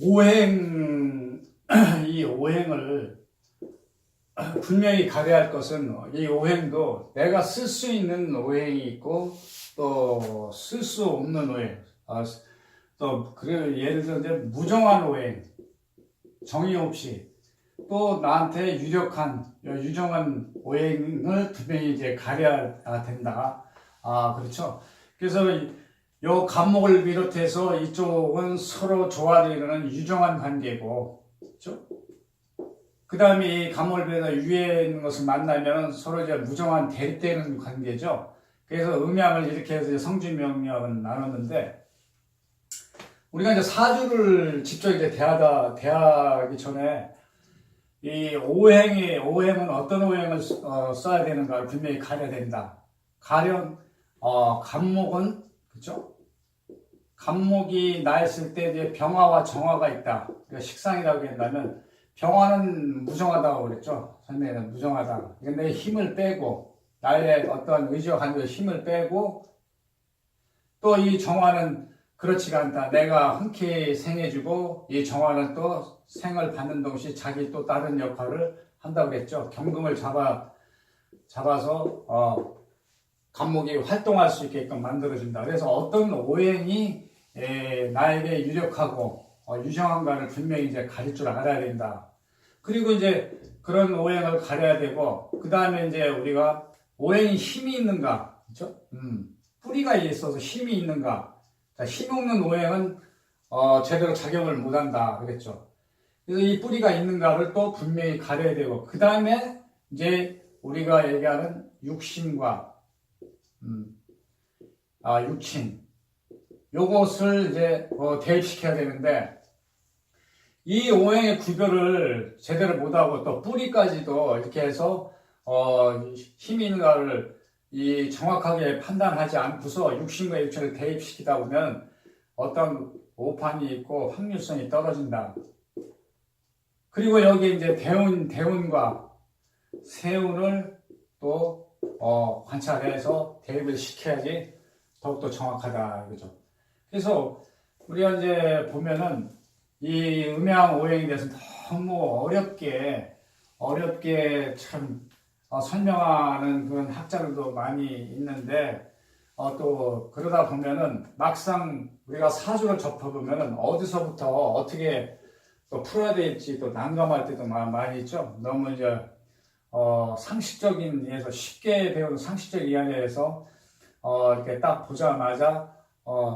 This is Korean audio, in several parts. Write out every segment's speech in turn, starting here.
오행, 이 오행을 분명히 가려할 것은 이 오행도 내가 쓸 수 있는 오행이 있고 또 쓸 수 없는 오행. 또 예를 들어 이제 무정한 오행, 정의 없이 또 나한테 유정한 오행을 분명히 이제 가려야 된다. 그렇죠. 그래서 요 간목을 비롯해서 이쪽은 서로 조화를 이루는 유정한 관계고, 그렇죠? 그 다음에 이 간목을 비롯해서 위에 있는 것을 만나면 서로 이제 무정한 대립되는 관계죠. 그래서 음양을 이렇게 해서 성주명령을 나눴는데, 우리가 이제 사주를 직접 이제 대하기 전에 이 오행은 어떤 오행을 써야 되는가를 분명히 가려야 된다. 가령, 간목은, 그죠? 간목이 나있을 때 이제 병화와 정화가 있다. 그러니까 식상이라고 한다면, 병화는 무정하다고 그랬죠. 선생님은 무정하다. 근데 힘을 빼고, 나의 어떤 의지와 간절의 힘을 빼고, 또 이 정화는 그렇지가 않다. 내가 흔쾌히 생해주고, 이 정화는 또 생을 받는 동시에 자기 또 다른 역할을 한다고 그랬죠. 경금을 잡아서, 간목이 활동할 수 있게끔 만들어준다. 그래서 어떤 오행이 나에게 유력하고 유정한가를 분명히 이제 가릴 줄 알아야 된다. 그리고 이제 그런 오행을 가려야 되고, 그 다음에 이제 우리가 오행이 힘이 있는가, 그렇죠? 뿌리가 있어서 힘이 있는가. 자, 힘 없는 오행은 제대로 작용을 못한다, 그랬죠. 그래서 이 뿌리가 있는가를 또 분명히 가려야 되고, 그 다음에 이제 우리가 얘기하는 육신과 육친, 요것을 이제 대입시켜야 되는데, 이 오행의 구별을 제대로 못하고 또 뿌리까지도 이렇게 해서 힘이 있는가를 정확하게 판단하지 않고서 육신과 육친을 대입시키다 보면 어떤 오판이 있고 확률성이 떨어진다. 그리고 여기 이제 대운과 세운을 또 관찰해서 대입을 시켜야지 더욱더 정확하다, 그죠? 그래서 우리가 이제 보면은 이 음양 오행에 대해서 너무 어렵게 참 설명하는 그런 학자들도 많이 있는데, 또 그러다 보면은 막상 우리가 사주를 접해보면은 어디서부터 어떻게 또 풀어야 될지 또 난감할 때도 많이 있죠. 너무 이제 상식적인 이해에서 쉽게 배우는 상식적 이해에서 이렇게 딱 보자마자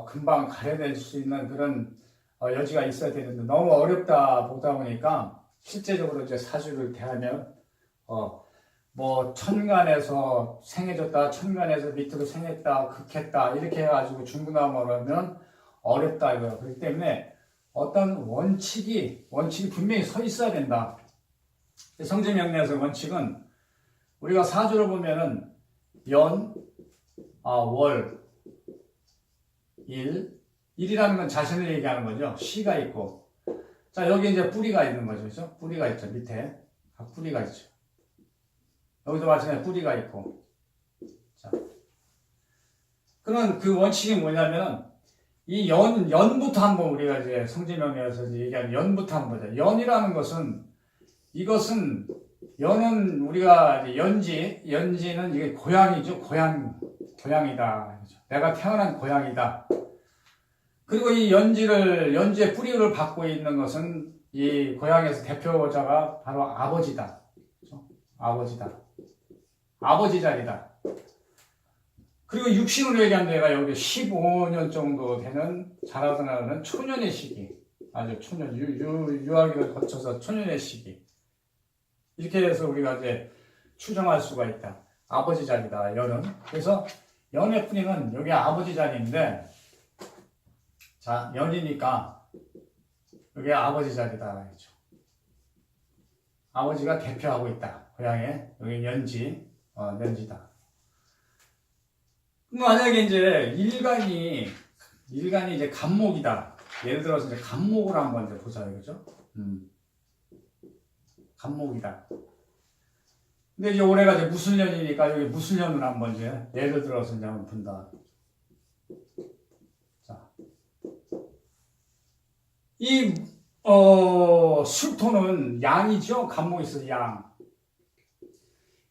금방 가려낼 수 있는 그런 여지가 있어야 되는데, 너무 어렵다 보다 보니까 실제적으로 이제 사주를 대하면 뭐 천간에서 생해졌다, 천간에서 밑으로 생했다, 극했다 이렇게 해가지고 중구난방으로 하면 어렵다 이거예요. 그렇기 때문에 어떤 원칙이 분명히 서 있어야 된다. 성질명리에서 원칙은 우리가 사주를 보면은 월, 일이라는 건 자신을 얘기하는 거죠. 시가 있고, 자 여기 이제 뿌리가 있는 거죠, 그렇죠? 뿌리가 있죠. 밑에 뿌리가 있죠. 여기도 마찬가지로 뿌리가 있고, 자 그런 그 원칙이 뭐냐면은 이 연부터 한번 우리가 이제 성질명리에서 얘기하는 연부터 한번 보자. 연이라는 것은 연은 우리가 이제 연지는 이게 고향이죠. 고향이다. 내가 태어난 고향이다. 그리고 이 연지의 뿌리를 받고 있는 것은 이 고향에서 대표자가 바로 아버지다. 그렇죠? 아버지 자리다. 그리고 육신으로 얘기하면 내가 여기 15년 정도 되는 자라나는 초년의 시기. 아주 초년, 유아기를 거쳐서 초년의 시기. 이렇게 해서 우리가 이제 추정할 수가 있다. 아버지 자리다, 연은. 그래서 연의 뿌리는 여기 아버지 자리인데, 자, 연이니까 여기 아버지 자리다. 그렇죠? 아버지가 대표하고 있다. 고향에. 여기 연지다. 만약에 이제 일간이 이제 간목이다. 예를 들어서 이제 간목을 한번 이제 보자, 그죠? 간목이다. 근데 이제 올해가 이제 무술년이니까 여기 무술년을 한번 이제 예를 들어서 이제 한번 본다. 자, 이 수토는 양이죠. 간목에 있어서 양.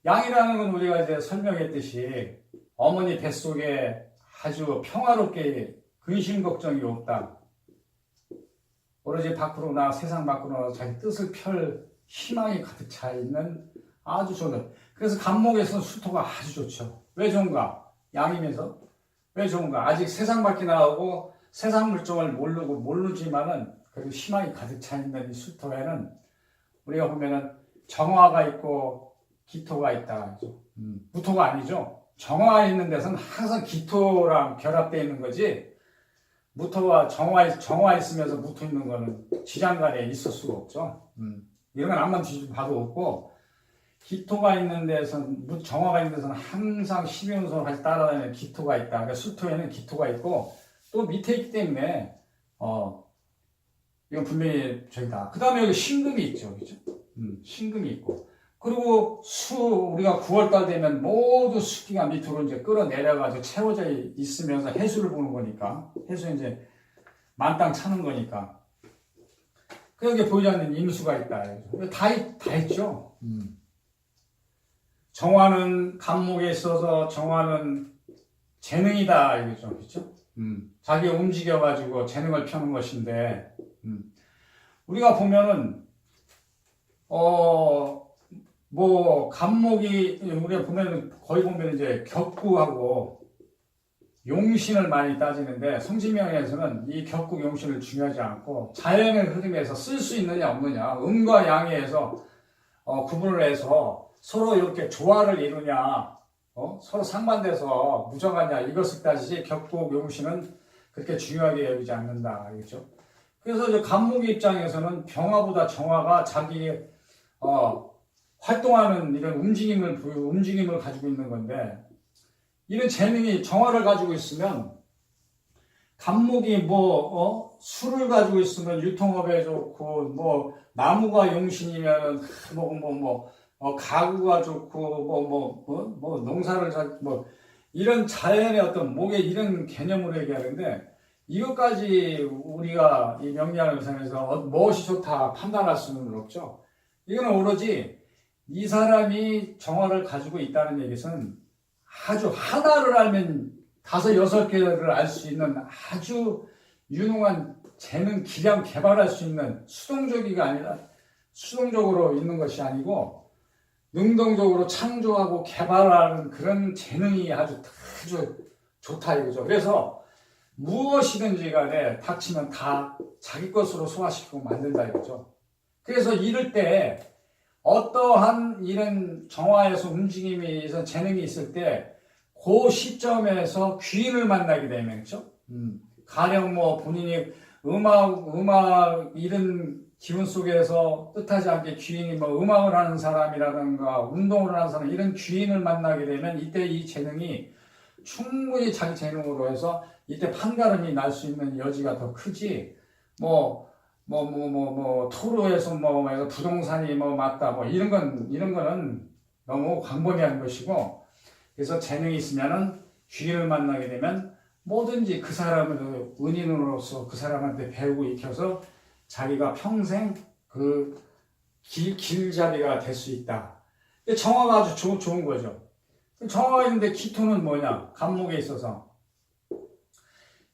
양이라는 건 우리가 이제 설명했듯이 어머니 뱃속에 아주 평화롭게 근심 걱정이 없다. 오로지 밖으로 나 세상 밖으로 자기 뜻을 펼 희망이 가득 차 있는 아주 좋은. 그래서 간목에서는 수토가 아주 좋죠. 왜 좋은가? 양이면서 왜 좋은가? 아직 세상 밖에 나오고 세상 물정을 모르지만은 그리고 희망이 가득 차 있는 이 수토에는 우리가 보면은 정화가 있고 기토가 있다. 무토가 아니죠. 정화가 있는 데서는 항상 기토랑 결합되어 있는 거지. 무토와 정화 있으면서 무토 있는 거는 지장간에 있을 수가 없죠. 이런 건 암만 뒤집어봐도 없고, 기토가 있는 데서는, 정화가 있는 데서는 항상 12운성을 같이 따라다니는 기토가 있다. 그러니까 수토에는 기토가 있고, 또 밑에 있기 때문에, 이건 분명히 저기다. 그 다음에 여기 신금이 있죠. 그죠? 신금이 있고. 그리고 우리가 9월달 되면 모두 습기가 밑으로 이제 끌어내려가지고 채워져 있으면서 해수를 보는 거니까. 해수 이제 만땅 차는 거니까. 그 여기 보이지 않는 임수가 있다. 다 있죠. 정화는 간목에 있어서 정화는 재능이다. 이거죠. 그렇죠? 자기 움직여가지고 재능을 펴는 것인데, 우리가 보면은, 간목이, 우리가 보면은, 거의 보면 이제 격구하고 용신을 많이 따지는데, 성신명에서는 이 격구 용신을 중요하지 않고, 자연의 흐름에서 쓸 수 있느냐 없느냐, 음과 양에서, 구분을 해서 서로 이렇게 조화를 이루냐, 서로 상반돼서 무정하냐, 이것을 따지지 격구 용신은 그렇게 중요하게 여기지 않는다. 알겠죠? 그래서 이제 간목의 입장에서는 병화보다 정화가 자기, 활동하는 이런 움직임을 가지고 있는 건데, 이런 재능이 정화를 가지고 있으면, 간목이 술을 가지고 있으면 유통업에 좋고, 나무가 용신이면, 가구가 좋고, 농사를 이런 자연의 어떤 목의 이런 개념으로 얘기하는데, 이것까지 우리가 이 명리학을 통해서 무엇이 좋다 판단할 수는 없죠. 이거는 오로지 이 사람이 정화를 가지고 있다는 얘기는 아주 하나를 알면 5, 6개를 알 수 있는 아주 유능한 재능 기량 개발할 수 있는 수동적으로 있는 것이 아니고 능동적으로 창조하고 개발하는 그런 재능이 아주 좋다 이거죠. 그래서 무엇이든지 간에 닥치면 다 자기 것으로 소화시키고 만든다 이거죠. 그래서 이럴 때 어떠한 이런 정화에서 움직임이 있어 재능이 있을 때 그 시점에서 귀인을 만나게 되면 그렇죠? 가령 본인이 음악 이런 기분 속에서 뜻하지 않게 귀인이 음악을 하는 사람이라든가 운동을 하는 사람 이런 귀인을 만나게 되면 이때 이 재능이 충분히 자기 재능으로 해서 이때 판가름이 날 수 있는 여지가 더 크지, 토로에서 부동산이 맞다, 이런 거는 너무 광범위한 것이고, 그래서 재능이 있으면은 귀인을 만나게 되면 뭐든지 그 사람을 은인으로서 그 사람한테 배우고 익혀서 자기가 평생 그 길잡이가 될 수 있다. 정화가 아주 좋은 거죠. 정화가 있는데 기토는 뭐냐? 간목에 있어서.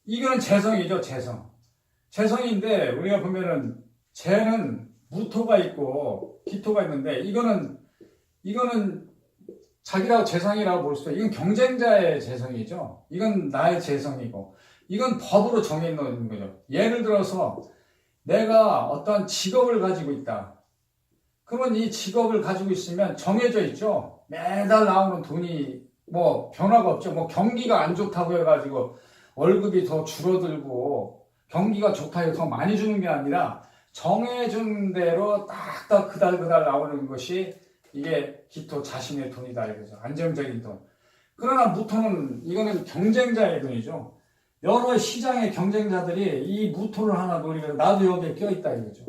이거는 재성이죠, 재성. 재성인데, 우리가 보면은, 재는 무토가 있고, 기토가 있는데, 이거는 자기라고 재성이라고 볼 수도, 이건 경쟁자의 재성이죠. 이건 나의 재성이고, 이건 법으로 정해 놓은 거죠. 예를 들어서, 내가 어떤 직업을 가지고 있다. 그러면 이 직업을 가지고 있으면 정해져 있죠. 매달 나오는 돈이 변화가 없죠. 경기가 안 좋다고 해가지고 월급이 더 줄어들고 경기가 좋다 해서 더 많이 주는 게 아니라 정해준 대로 딱딱 그달 나오는 것이 이게 기토 자신의 돈이다 이거죠. 안정적인 돈. 그러나 무토는 이거는 경쟁자의 돈이죠. 여러 시장의 경쟁자들이 이 무토를 하나 노리면서 나도 여기에 껴있다 이거죠.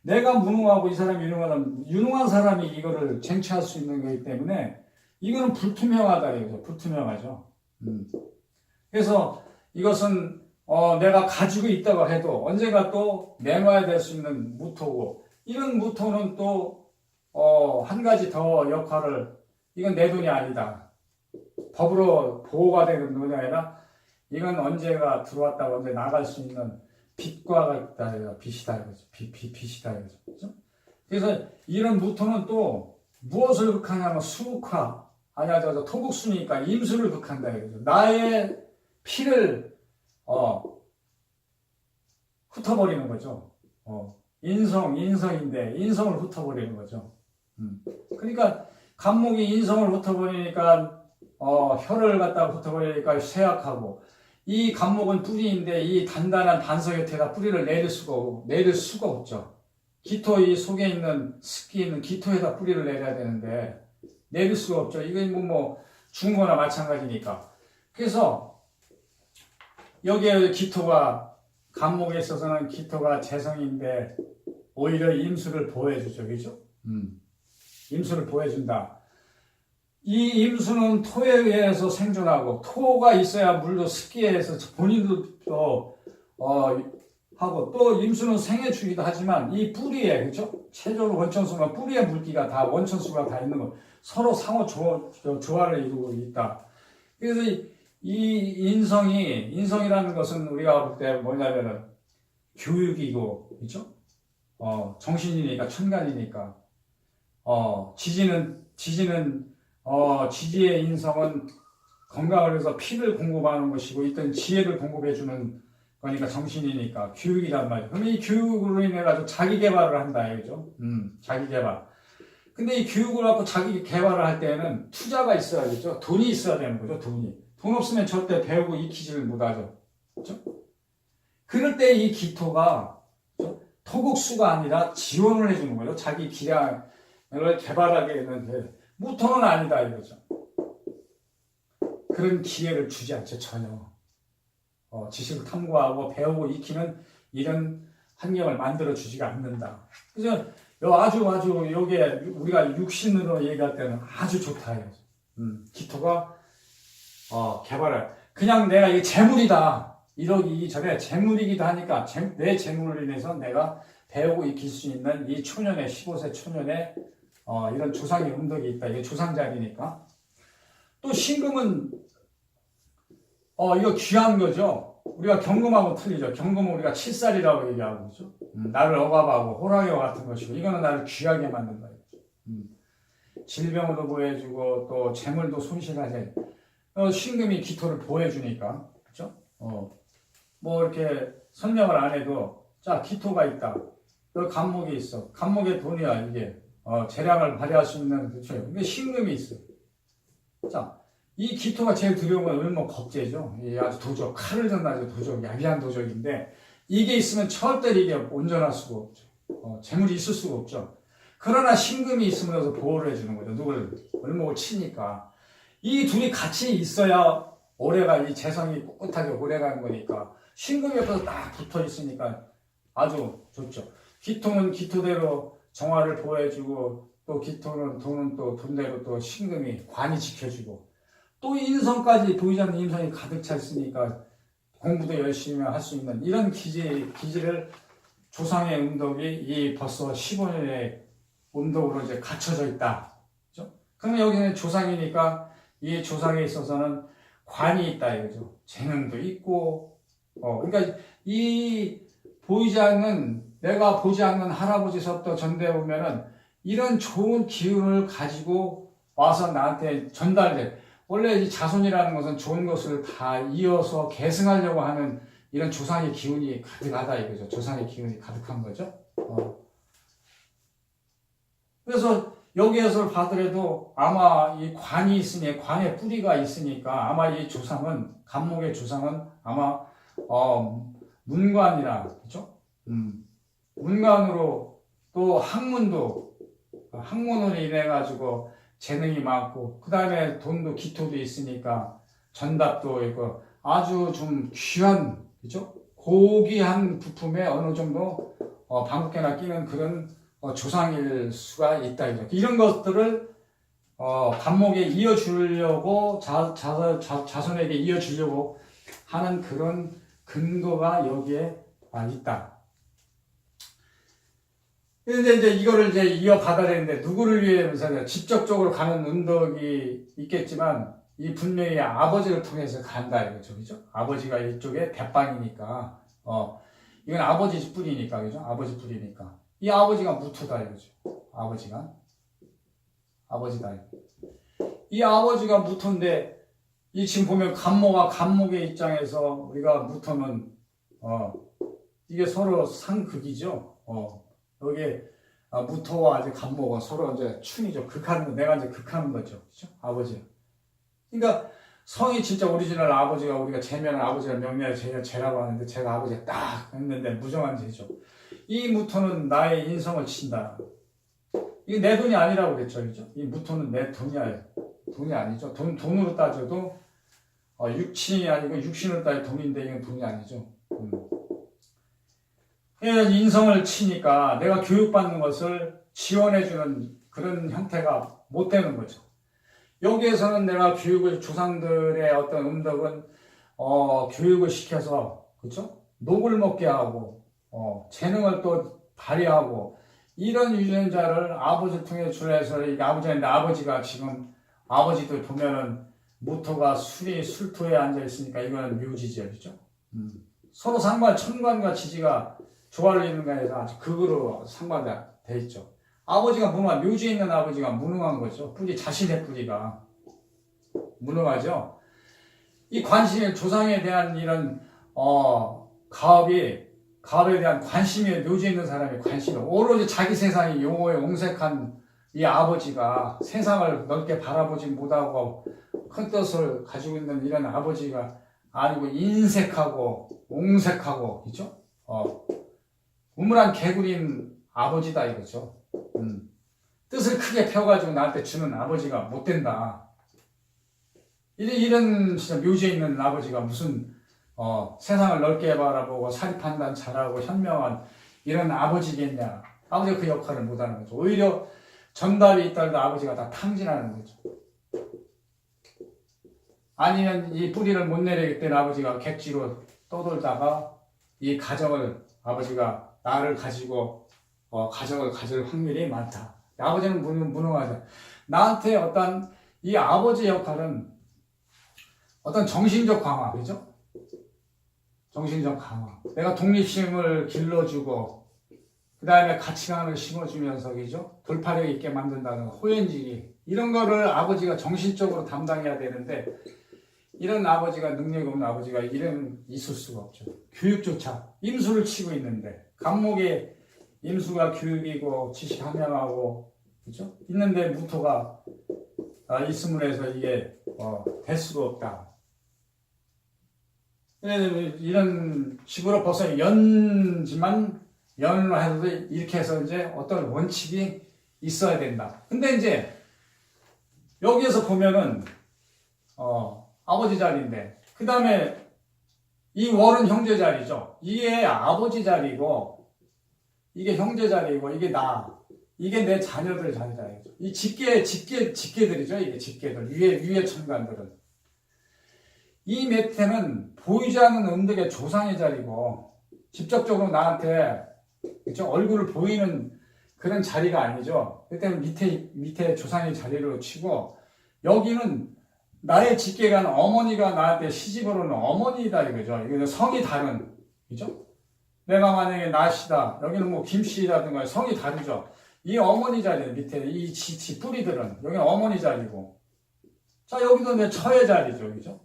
내가 무능하고 이 사람이 유능한 사람이 이거를 쟁취할 수 있는 거기 때문에 이거는 불투명하다 이거죠. 불투명하죠. 그래서 이것은 내가 가지고 있다고 해도 언젠가 또 내놔야 될 수 있는 무토고, 이런 무토는 또, 한 가지 더 역할을, 이건 내 돈이 아니다. 법으로 보호가 되는 돈이 아니라, 이건 언제가 들어왔다고 언제 나갈 수 있는 빚과 같다, 빚이다, 이거죠. 빚이다, 이거죠. 그죠? 그래서 이런 무토는 또 무엇을 극하냐면 수극화, 아니야, 토국수니까 임수를 극한다, 이거죠. 나의 피를, 흩어버리는 거죠. 인성인데, 인성을 흩어버리는 거죠. 그러니까, 간목이 인성을 흩어버리니까, 혀를 갖다가 흩어버리니까 쇠약하고, 이 간목은 뿌리인데, 이 단단한 단석 곁에다 뿌리를 내릴 수가 없죠. 기토 이 속에 있는, 습기 있는 기토에다 뿌리를 내려야 되는데, 내릴 수가 없죠. 이건 중거나 마찬가지니까. 그래서, 여기에 기토가, 간목에 있어서는 기토가 재성인데, 오히려 임수를 보호해주죠. 그죠? 임수를 보호해준다. 이 임수는 토에 의해서 생존하고, 토가 있어야 물도 습기에 의해서 본인도 하고, 또 임수는 생해주기도 하지만, 이 뿌리에, 그죠? 최저로 원천수가, 뿌리에 물기가 다, 원천수가 다 있는 거, 서로 상호 조화를 이루고 있다. 그래서 이 인성이라는 것은 우리가 볼 때 뭐냐면은, 교육이고, 그죠? 정신이니까, 천간이니까, 지지의 인성은 건강을 위해서 피를 공급하는 것이고, 있던 지혜를 공급해주는 거니까 정신이니까, 교육이란 말이죠. 그럼 이 교육으로 인해가지고 자기 개발을 한다, 이거죠? 자기 개발. 근데 이 교육을 갖고 자기 개발을 할 때는 투자가 있어야겠죠? 돈이 있어야 되는 거죠, 돈이. 돈 없으면 절대 배우고 익히지를 못하죠. 그렇죠? 그럴 때 이 기토가 토국수가 아니라 지원을 해주는 거죠. 자기 기량을 개발하게 되는데, 무토는 아니다, 이거죠. 그런 기회를 주지 않죠, 전혀. 지식을 탐구하고 배우고 익히는 이런 환경을 만들어 주지가 않는다. 그래서 아주 요게 우리가 육신으로 얘기할 때는 아주 좋다, 이거죠. 기토가 개발을, 그냥 내가 이게 재물이다, 이러기 전에 재물이기도 하니까, 내 재물을 인해서 내가 배우고 익힐 수 있는 이 초년에, 15세 초년에, 이런 조상의 음덕이 있다. 이게 조상자리니까. 또 신금은, 이거 귀한 거죠. 우리가 경금하고 틀리죠. 경금은 우리가 칠살이라고 얘기하고, 그죠? 나를 억압하고 호랑이와 같은 것이고, 이거는 나를 귀하게 만든다. 질병으로 보호해주고, 또 재물도 손실하지. 신금이 기토를 보호해주니까, 그죠? 이렇게 설명을 안 해도, 자, 기토가 있다. 여기 간목이 있어. 간목의 돈이야, 이게. 재량을 발휘할 수 있는, 그쵸? 근데 신금이 있어. 자, 이 기토가 제일 두려운 건 을목 겁재죠. 이 아주 도적, 칼을 든 아주 도적, 야비한 도적인데, 이게 있으면 절대 이게 온전할 수가 없죠. 재물이 있을 수가 없죠. 그러나 신금이 있으면서 보호를 해주는 거죠. 누굴, 을목을 치니까. 이 둘이 같이 있어야 이 재성이 꿋꿋하게 오래가는 거니까, 신금이 옆에서 딱 붙어 있으니까 아주 좋죠. 기토는 기토대로 정화를 보호해주고, 또 기토는 돈은 또 돈대로 또 신금이 관이 지켜주고, 또 인성까지 보이지 않는 인성이 가득 차 있으니까 공부도 열심히 할 수 있는 이런 기질을 조상의 음덕이 벌써 15년의 음덕으로 이제 갖춰져 있다. 그죠? 그러면 여기는 조상이니까 이 조상에 있어서는 관이 있다, 이거죠. 재능도 있고, 그러니까 내가 보지 않는 할아버지서부터 전대해 보면은 이런 좋은 기운을 가지고 와서 나한테 전달돼. 원래 이 자손이라는 것은 좋은 것을 다 이어서 계승하려고 하는 이런 조상의 기운이 가득하다, 이거죠. 조상의 기운이 가득한 거죠. 그래서 여기에서 봐더라도 아마 이 관이 있으니, 관의 뿌리가 있으니까 아마 이 조상은, 간목의 조상은 아마, 문관이라, 그죠? 문관으로 또 학문으로 인해가지고 재능이 많고, 그 다음에 돈도 기토도 있으니까 전답도 있고, 아주 좀 귀한, 그죠? 고귀한 부품에 어느 정도, 방귀깨나 끼는 그런 조상일 수가 있다, 이죠. 이런 것들을, 간목에 이어주려고, 자손에게 이어주려고 하는 그런 근거가 여기에 있다. 근데 이제 이거를 이제 이어받아야 되는데 누구를 위해서 직접적으로 가는 운덕이 있겠지만 이 분명히 아버지를 통해서 간다 이거죠, 그죠? 아버지가 이쪽에 대빵이니까 이건 아버지 뿌리니까, 그죠? 아버지 뿌리니까 이 아버지가 무토다 이거죠. 아버지다. 이 아버지가 무토인데 이 지금 보면 간목의 입장에서 우리가 무토는 이게 서로 상극이죠. 여기 무토와 이제 간목은 서로 이제 충이죠. 극하는 거, 내가 이제 극하는 거죠, 그죠? 아버지. 그러니까 성이 진짜 오리지널 아버지가 우리가 재면은 아버지가 명리할 죄라고 하는데 제가 아버지가 딱 했는데 무정한 죄죠. 이 무토는 나의 인성을 친다. 이게 내 돈이 아니라고 그랬죠, 그죠? 이 무토는 내 돈이 아니죠. 돈으로 따져도 육신이 아니고 육신으로 따져 돈인데 이건 돈이 아니죠. 인성을 치니까 내가 교육받는 것을 지원해주는 그런 형태가 못 되는 거죠. 여기에서는 내가 조상들의 어떤 음덕은 교육을 시켜서, 그렇죠? 녹을 먹게 하고 재능을 또 발휘하고 이런 유전자를 아버지를 통해 주려서 아버지가 지금 아버지들 보면은 무토가 술토에 앉아 있으니까 이거는 묘지죠, 그렇죠? 서로 천간과 지지가 조화를 이루는 거에 대해서 아주 극으로 상반돼 있죠. 아버지가 묘지에 있는 아버지가 무능한 거죠. 자신의 뿌리가 무능하죠. 이 관심이 조상에 대한 이런 가업에 대한 관심이 묘지에 있는 사람의 관심이 오로지 자기 세상이 용어에 옹색한 이 아버지가 세상을 넓게 바라보지 못하고 큰 뜻을 가지고 있는 이런 아버지가 아니고 인색하고 옹색하고, 그죠? 우물한 개구리인 아버지다 이거죠. 뜻을 크게 펴가지고 나한테 주는 아버지가 못 된다. 이런 진짜 묘지에 있는 아버지가 무슨 세상을 넓게 바라보고 사리 판단 잘하고 현명한 이런 아버지겠냐. 아버지가 그 역할을 못하는 거죠. 오히려 전답이 있다고 아버지가 다 탕진하는 거죠. 아니면 이 뿌리를 못 내리기 때문에 아버지가 객지로 떠돌다가 이 가정을 아버지가 나를 가지고 가정을 가질 확률이 많다. 아버지는 무능하죠. 나한테 어떤 이 아버지 역할은 어떤 정신적 강화, 그죠? 정신적 강화. 내가 독립심을 길러주고, 그 다음에 가치관을 심어주면서, 그죠? 돌파력 있게 만든다는 호연지기. 이런 거를 아버지가 정신적으로 담당해야 되는데, 이런 아버지가 능력이 없는 아버지가 있을 수가 없죠. 교육조차. 임수를 치고 있는데, 간목에 임수가 교육이고, 지식 함양하고, 그죠? 있는데 무토가 있음으로 해서 이게 될 수가 없다. 이런 식으로 벌써 연을 해도 이렇게 해서 이제 어떤 원칙이 있어야 된다. 근데 이제 여기에서 보면은 아버지 자리인데 그 다음에 이 월은 형제 자리죠. 이게 아버지 자리고 이게 형제 자리고 이게 내 자녀들 자리다. 이 직계들이죠. 이게 직계들 위에 천간들은 이 밑에는 보이지 않는 음덕의 조상의 자리고 직접적으로 나한테 그쵸? 얼굴을 보이는 그런 자리가 아니죠. 그때는 밑에 조상의 자리로 치고 여기는 나의 직계간 어머니가 나한테 시집을 오는 어머니다 이거죠. 이거 성이 다른 그죠? 내가 만약에 나시다 여기는 뭐 김씨라든가 성이 다르죠. 이 어머니 자리 밑에 이 뿌리들은 여기는 어머니 자리고 자 여기도 내 처의 자리죠. 그죠?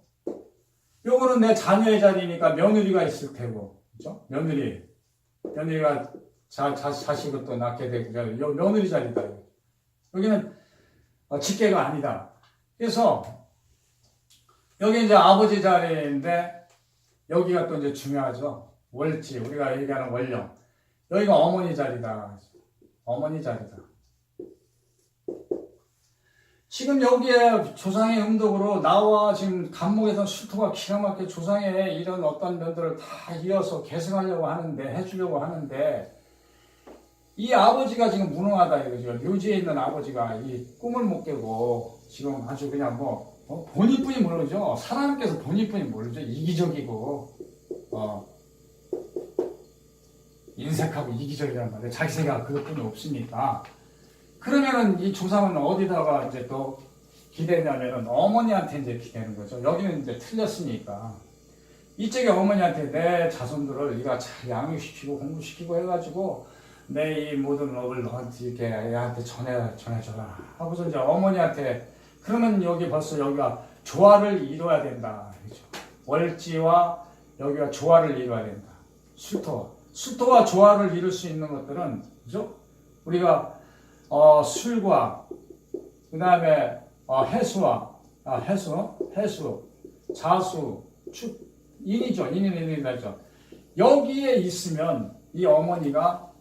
요거는 내 자녀의 자리니까 며느리가 있을 테고, 그죠? 며느리가 자식을 또 낳게 되고, 며느리 자리다. 여기는 직계가 아니다. 그래서, 여기 이제 아버지 자리인데, 여기가 또 이제 중요하죠. 월지, 우리가 얘기하는 월령. 여기가 어머니 자리다. 어머니 자리다. 지금 여기에 조상의 음덕으로 나와 지금 간목에서 술토가 기가 막히게 조상의 이런 어떤 면들을 다 이어서 계승하려고 하는데, 해주려고 하는데, 이 아버지가 지금 무능하다 이거죠. 묘지에 있는 아버지가 이 꿈을 못 깨고, 지금 아주 그냥 본인뿐이 모르죠. 사람께서 본인뿐이 모르죠. 이기적이고, 인색하고 이기적이란 말이에요. 자기 생각 그것뿐이 없으니까. 그러면은 이 조상은 어디다가 이제 또 기대냐면은 어머니한테 이제 기대는 거죠. 여기는 이제 틀렸으니까. 이쪽에 어머니한테 내 자손들을 네가 잘 양육시키고 공부시키고 해가지고 내 이 모든 업을 너한테 이렇게 애한테 전해줘라 하고서 이제 어머니한테 그러면 여기 벌써 여기가 조화를 이루어야 된다. 그렇죠? 월지와 여기가 조화를 이루어야 된다. 술토와 조화를 이룰 수 있는 것들은 그죠? 우리가 술과 그 다음에 해수, 자수, 인이죠. 여기에 있으면 이 어머니가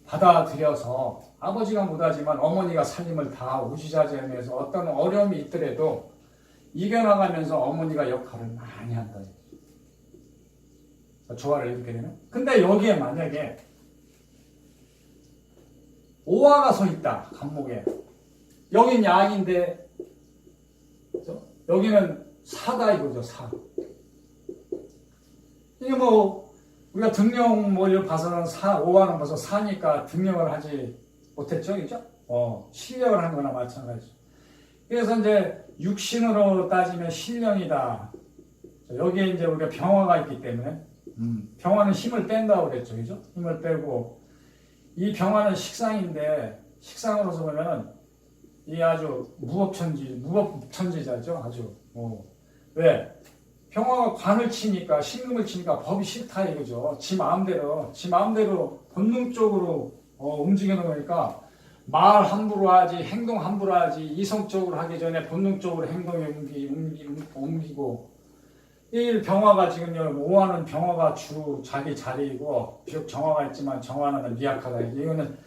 받아들여서 아버지가 못하지만 어머니가 살림을 다 우지자지하면서 어떤 어려움이 있더라도 이겨나가면서 어머니가 역할을 많이 한다. 조화를 이렇게 되는. 근데 여기에 만약에 오화가 서 있다. 간목에. 여긴 양인데 그렇죠? 여기는 사다 이거죠. 사. 이게 뭐 우리가 등령 뭐를 봐서는 오화는 벌써 사니까 등령을 하지 못했죠. 그죠? 신령을 한 거나 마찬가지죠. 그래서 이제 육신으로 따지면 신령이다. 여기에 이제 우리가 병화가 있기 때문에 병화는 힘을 뺀다고 그랬죠. 그죠? 힘을 빼고 이 병화는 식상인데 식상으로서 보면은 이 아주 무법천지자죠. 아주 왜? 병화가 관을 치니까 신금을 치니까 법이 싫다 이거죠. 지 마음대로 본능적으로 움직이는 거니까 말 함부로 하지 행동 함부로 하지 이성적으로 하기 전에 본능적으로 행동에 옮기고 이 병화가 지금 오화는 병화가 주 자기 자리이고 비록 정화가 있지만 정화는 미약하다. 이거는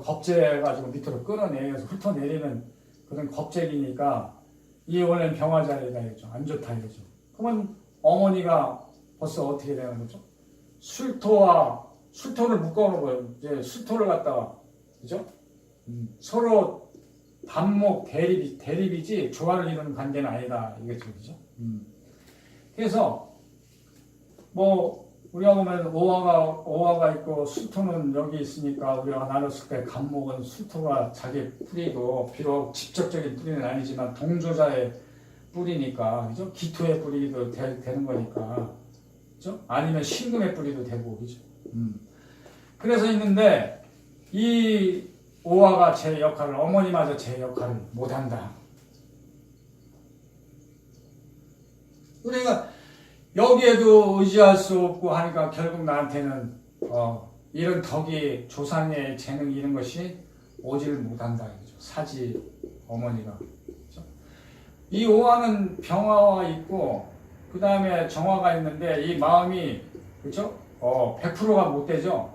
겁재가지고 밑으로 끌어내려서 훑어내리는 그런 겁재이니까 이 원래는 병화 자리다 이거죠. 안 좋다 이거죠. 그러면 어머니가 벌써 어떻게 되는 거죠? 술토를 묶어놓은 거예요. 이제 술토를 갖다가 그죠? 서로 반목 대립이지 조화를 이루는 관계는 아니다 이거죠, 그죠? 그래서 뭐 우리가 보면 오화가 있고 술토는 여기 있으니까 우리가 나눴을 때 간목은 술토가 자기 뿌리고 비록 직접적인 뿌리는 아니지만 동조자의 뿌리니까 그죠? 기토의 뿌리도 되는 거니까 그죠? 아니면 신금의 뿌리도 되고 그죠? 그래서 있는데 이 오화가 제 역할을 어머니마저 제 역할을 못한다. 그러니까 여기에도 의지할 수 없고 하니까 결국 나한테는 이런 덕이 조상의 재능 이런 것이 오지를 못한다. 그죠? 사지 어머니가. 그죠? 이 오화는 병화가 있고 그 다음에 정화가 있는데 이 마음이 그렇죠? 100%가 못 되죠.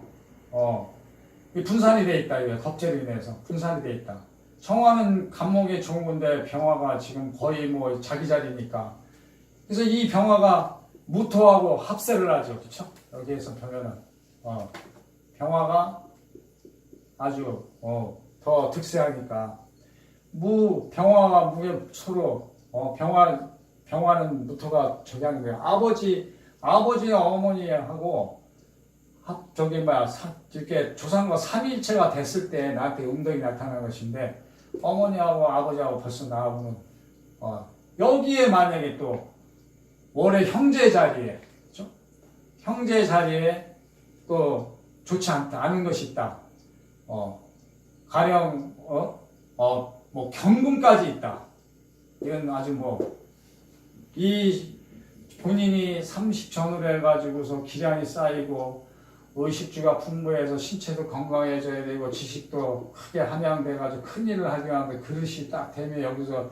분산이 돼 있다. 이거 겁재로 인해서 분산이 돼 있다. 정화는 간목에 좋은 건데 병화가 지금 거의 뭐 자기 자리니까. 그래서 이 병화가 무토하고 합세를 하죠. 그렇죠? 여기에서 보면은 병화가 아주 더 득세하니까 병화가 무게 서로 병화는 무토가 저기 하는 거예요. 아버지와 어머니하고 이렇게 조상과 삼위일체가 됐을 때 나한테 음덕이 나타나는 것인데 어머니하고 아버지하고 벌써 나하고는 여기에 만약에 또 원래 형제 자리에 그렇죠? 형제 자리에 또 좋지 않은 것이 있다. 가령 뭐 경금까지 있다. 이건 아주 이 본인이 30전후로 해가지고서 기량이 쌓이고 의식주가 풍부해서 신체도 건강해져야 되고 지식도 크게 함양돼가지고 큰 일을 하기 위한 그릇이 딱 되면 여기서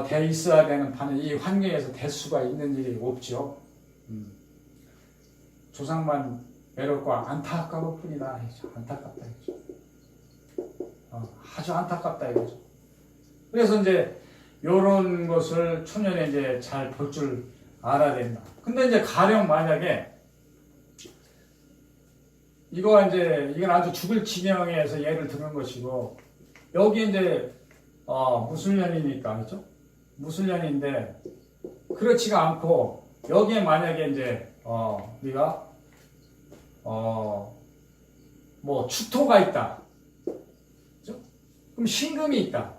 돼 있어야 되는 판에 이 환경에서 될 수가 있는 일이 없죠. 조상만 외롭고 안타까울 뿐이다. 안타깝다 이거죠. 아주 안타깝다 이거죠. 그래서 이제 요런 것을 초년에 이제 잘 볼 줄 알아야 된다. 근데 이제 가령 만약에 이건 아주 죽을 지경에서 예를 드는 것이고 여기 이제 무술년이니까 그렇죠? 무술년인데 그렇지가 않고 여기에 만약에 이제 우리가 뭐 축토가 있다. 그죠? 그럼 신금이 있다.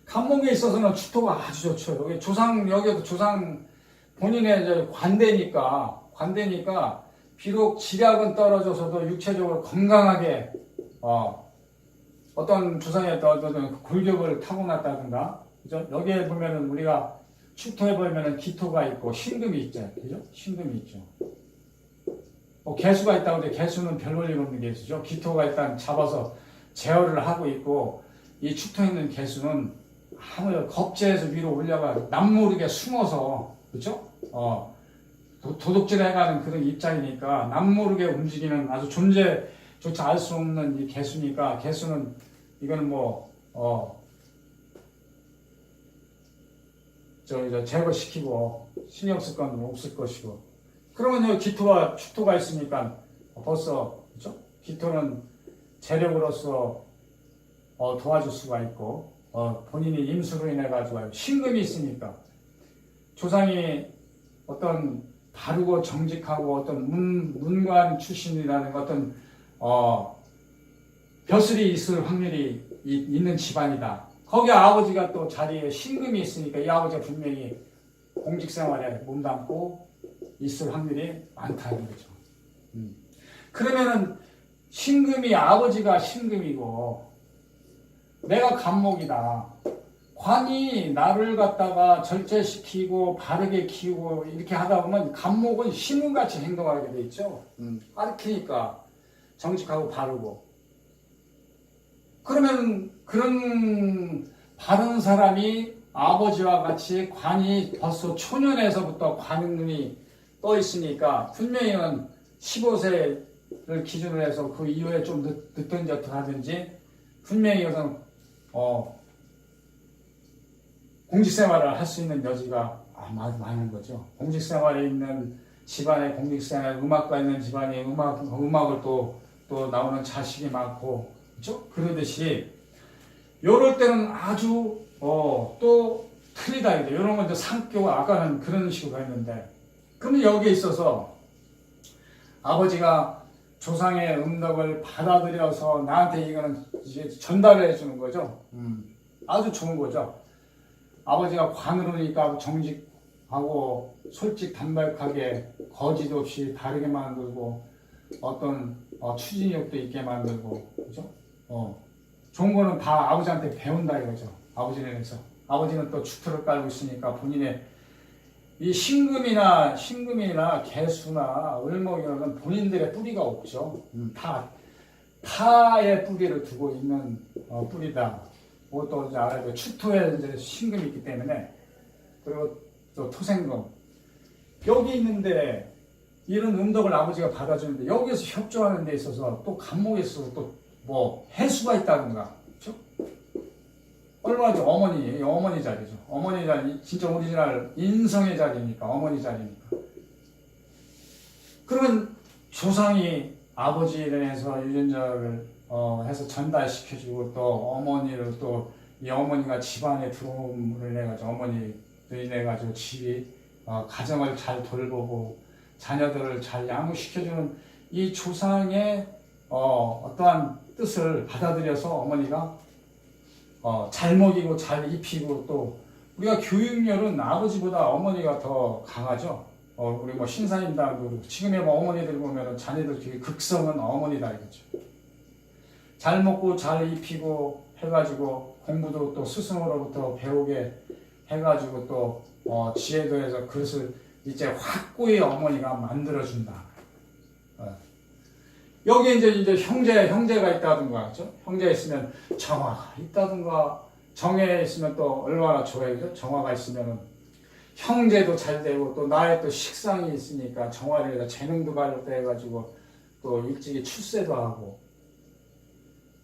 간목에 있어서는 축토가 아주 좋죠. 여기도 조상 본인의 이제 관대니까 비록 지략은 떨어져서도 육체적으로 건강하게 어떤 조상의 어떤 골격을 타고났다든가, 그죠? 여기에 보면은 우리가 축토에 보면은 기토가 있고 신금이 있죠, 그죠? 신금이 있죠. 뭐 개수가 있다고 하는데 개수는 별 볼일 없는 개수죠. 기토가 일단 잡아서 제어를 하고 있고, 이 축토에 있는 개수는 아무래도 겁재에서 위로 올라가 남모르게 숨어서, 그죠? 도둑질해가는 그런 입장이니까 남모르게 움직이는 아주 존재조차 알 수 없는 이 개수니까, 개수는 이거는 제거시키고 신경 쓸 건 없을 것이고. 그러면 여기 기토와 축토가 있으니까 벌써, 그죠? 기토는 재력으로서 도와줄 수가 있고, 본인이 임수로 인해 가지고 신금이 있으니까 조상이 어떤 바르고 정직하고 어떤 문관 출신이라는 어떤 벼슬이 있을 확률이 있는 집안이다. 거기 아버지가 또 자리에 신금이 있으니까 이 아버지가 분명히 공직생활에 몸담고 있을 확률이 많다는 거죠. 그러면은 신금이, 아버지가 신금이고 내가 간목이다. 관이 나를 갖다가 절제시키고 바르게 키우고 이렇게 하다 보면 간목은 신금같이 행동하게 돼 있죠. 가르치니까 정직하고 바르고. 그러면 그런 바른 사람이 아버지와 같이 관이 벌써 초년에서부터 관음이 떠 있으니까 분명히는 15세를 기준으로 해서 그 이후에 좀 늦든지 어떻게 하든지 분명히 이것은 공직생활을 할 수 있는 여지가 많은 거죠. 공직생활에 있는 집안에 공직생활, 음악가 있는 집안에 음악을 또 나오는 자식이 많고, 그렇죠? 그러듯이 요럴 때는 아주 또 틀리다 이제 이런 건 이제 상교가 아까는 그런 식으로 했는데, 그러면 여기에 있어서 아버지가 조상의 음덕을 받아들여서 나한테 이거는 이제 전달을 해주는 거죠. 아주 좋은 거죠. 아버지가 관으로니까 정직하고 솔직 담백하게 거짓 없이 바르게 만들고 어떤 추진력도 있게 만들고, 그죠? 좋은 거는 다 아버지한테 배운다 이거죠. 아버지는 해서. 아버지는 또 축토를 깔고 있으니까 본인의 이 신금이나 개수나 을목이라는 본인들의 뿌리가 없죠. 타의 뿌리를 두고 있는 뿌리다. 그것도 이제 알아야 축토에 이제 신금이 있기 때문에, 그리고 또 토생금. 여기 있는데 이런 음덕을 아버지가 받아주는데 여기에서 협조하는 데 있어서 또 간목에 있어서 또 뭐 해수가 있다든가, 그렇죠? 얼마나 어머니 자리죠. 어머니 자리, 진짜 오리지널 인성의 자리니까, 어머니 자리니까. 그러면 조상이 아버지를 해서 유전자를 해서 전달시켜주고, 또 어머니를 또 이 어머니가 집안에 들어옴을 해가지고 어머니를 인해가지고 집이 가정을 잘 돌보고 자녀들을 잘 양육시켜주는 이 조상의 어떠한 뜻을 받아들여서 어머니가 잘 먹이고 잘 입히고, 또 우리가 교육열은 아버지보다 어머니가 더 강하죠. 우리 뭐 신사임당도 그렇고, 지금의 뭐 어머니들 보면은 자녀들 극성은 어머니다 이거죠. 잘 먹고 잘 입히고 해가지고 공부도 또 스승으로부터 배우게 해가지고 또 지혜도 해서 그것을 이제 확고히 어머니가 만들어준다. 여기 이제 형제가 있다든가, 그죠? 형제 있으면 정화가 있다든가, 정에 있으면 또 얼마나 좋아요, 그죠? 정화가 있으면은 형제도 잘 되고, 또 나의 또 식상이 있으니까 정화를 해서 재능도 발달해가지고 또 일찍이 출세도 하고.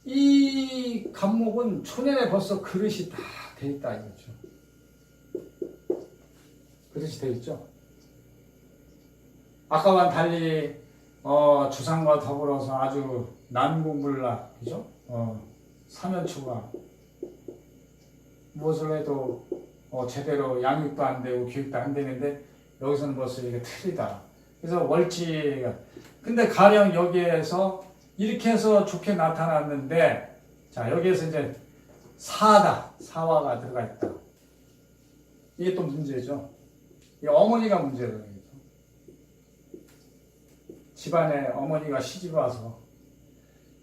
이 간목은 초년에 벌써 그릇이 다 돼 있다 이거죠. 그릇이 돼 있죠. 아까와는 달리 주상과 더불어서 아주 난공불락, 그죠? 사면초가 무엇을 해도 제대로 양육도 안 되고 교육도 안 되는데, 여기서는 벌써 이게 틀리다. 그래서 월지가 근데 가령 여기에서 이렇게 해서 좋게 나타났는데 자 여기에서 이제 사다 사화가 들어가 있다. 이게 또 문제죠. 이 어머니가 문제예요. 집안에 어머니가 시집 와서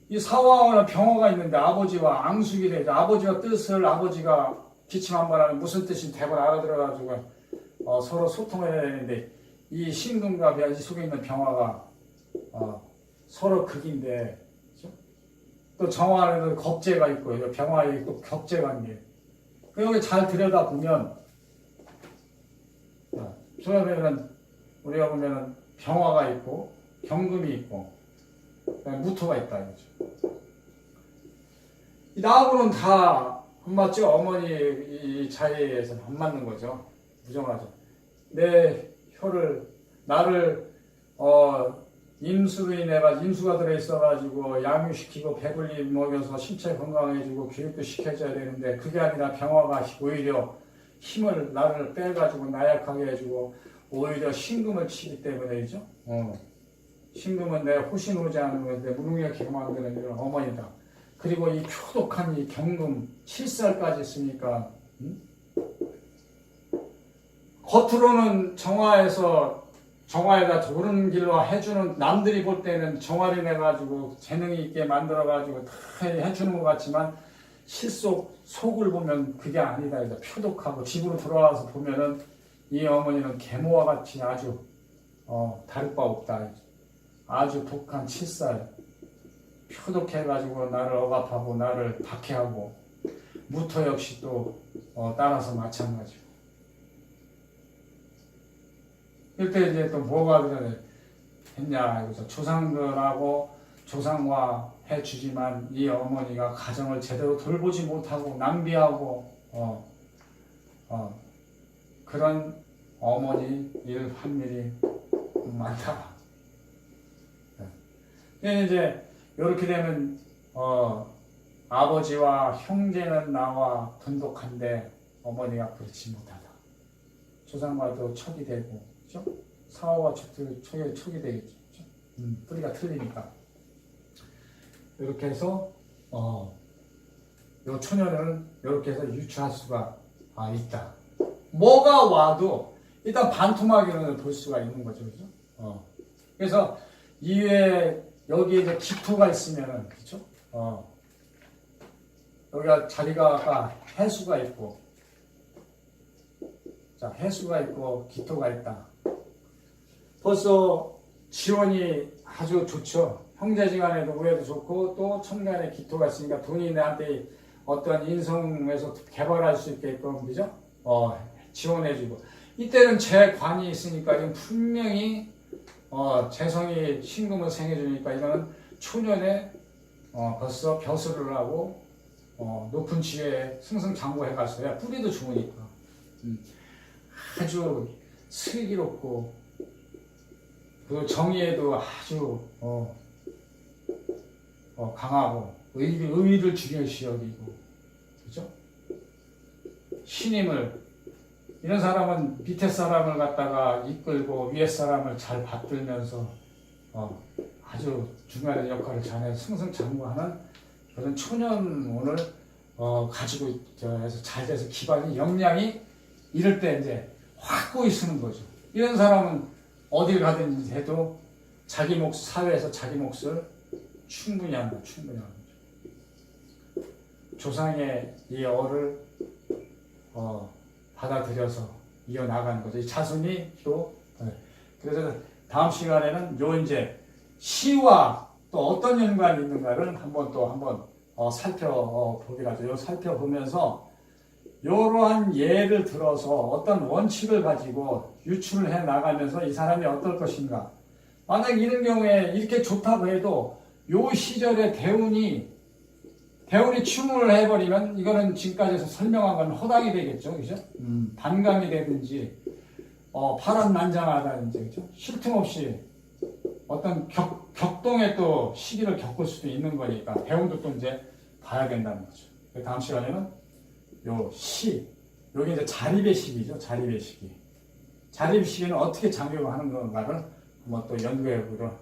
이 사화와 병화가 있는데 아버지와 앙숙이래. 아버지와 뜻을 아버지가 기침 한번 하면 무슨 뜻인지 대번 알아들어가지고 서로 소통을 해야 되는데 이 신금과 이 속에 있는 병화가 서로 극인데 그렇죠? 또 정화 안에는 겁재가 있고 병화에 또 격재관계. 여기 잘 들여다보면 처음에는 우리가 보면은 병화가 있고 경금이 있고 무토가 있다 이거죠. 이 나하고는 다 안 맞죠. 어머니 이 자리에서는 안 맞는 거죠. 부정하죠. 내 혀를 나를 임수로 인해 임수가 들어있어가지고 양육시키고 배불리 먹여서 신체 건강해지고 교육도 시켜줘야 되는데 그게 아니라 병화가 오히려 힘을 나를 빼가지고 나약하게 해주고 오히려 신금을 치기 때문에죠. 신금은 내 호신호재하는 건데 무능력하게 만드는 이런 어머니다. 그리고 이 표독한 이 경금 7살까지 있으니까 겉으로는 정화에다 좋은 길로 해주는 남들이 볼 때는 정화를 내가지고 재능이 있게 만들어가지고 다 해주는 것 같지만 실속 속을 보면 그게 아니다. 표독하고 집으로 돌아와서 보면은 이 어머니는 계모와 같이 아주 다를 바 없다. 아주 독한 7살 표독해가지고 나를 억압하고 나를 박해하고 무토 역시 또 따라서 마찬가지고 이때 이제 또 뭐가 했냐 이거죠. 조상들하고 조상화 해주지만 이 어머니가 가정을 제대로 돌보지 못하고 낭비하고 그런 어머니 일 확률이 많다. 이제 이렇게 되면 아버지와 형제는 나와 돈독한데 어머니가 그렇지 못하다. 조상과도 척이 되고, 그렇죠? 사화와 척이 되겠죠. 그렇죠? 뿌리가 틀리니까. 이렇게 해서 요 초년을 이렇게 해서 유추할 수가 있다. 뭐가 와도 일단 반토막이론을 볼 수가 있는 거죠, 그렇죠? 그래서 이외에 여기에 이제 기토가 있으면은 그렇죠? 여기가 자리가 해수가 있고, 자 해수가 있고 기토가 있다. 벌써 지원이 아주 좋죠. 형제지간에도 우애도 좋고 또 천간에 기토가 있으니까 돈이 내한테 어떤 인성에서 개발할 수 있게끔 그죠? 지원해주고 이때는 재관이 있으니까 이건 분명히 재성이 신금을 생해주니까 이거는 초년에 벌써 벼슬을 하고 높은 지혜에 승승장구해갔어요. 뿌리도 좋으니까 아주 슬기롭고 그 정의에도 아주 강하고 의의를 중요시 여기고 그죠? 신임을 이런 사람은 밑에 사람을 갖다가 이끌고 위에 사람을 잘 받들면서 아주 중요한 역할을 잘해서 승승장구하는 그런 초년운을 가지고 해서 잘 돼서 기반이 역량이 이럴 때 이제 확고히 쓰는 거죠. 이런 사람은 어딜 가든지 해도 자기 몫 사회에서 자기 몫을 충분히 한다. 충분히 하는 거죠. 조상의 이 어를 받아들여서 이어나가는 거죠. 이 자손이 또 그래서 다음 시간에는 요 이제 시와 또 어떤 연관이 있는가를 한번 살펴보기로 하죠. 요 살펴보면서 이러한 예를 들어서 어떤 원칙을 가지고 유출을 해 나가면서 이 사람이 어떨 것인가. 만약 이런 경우에 이렇게 좋다고 해도 요 시절의 대운이 취문을 해버리면 이거는 지금까지에서 설명한 건 허당이 되겠죠. 그죠? 반감이 되든지 파란만장하다든지 그죠? 쉴 틈 없이 어떤 격동의 또 시기를 겪을 수도 있는 거니까 대운도 또 이제 봐야 된다는 거죠. 다음 시간에는 요 시, 여기 이제 자립의 시기죠. 자립의 시기. 자립 시기는 어떻게 장려하는 건가를 한번 또 연구해 보도록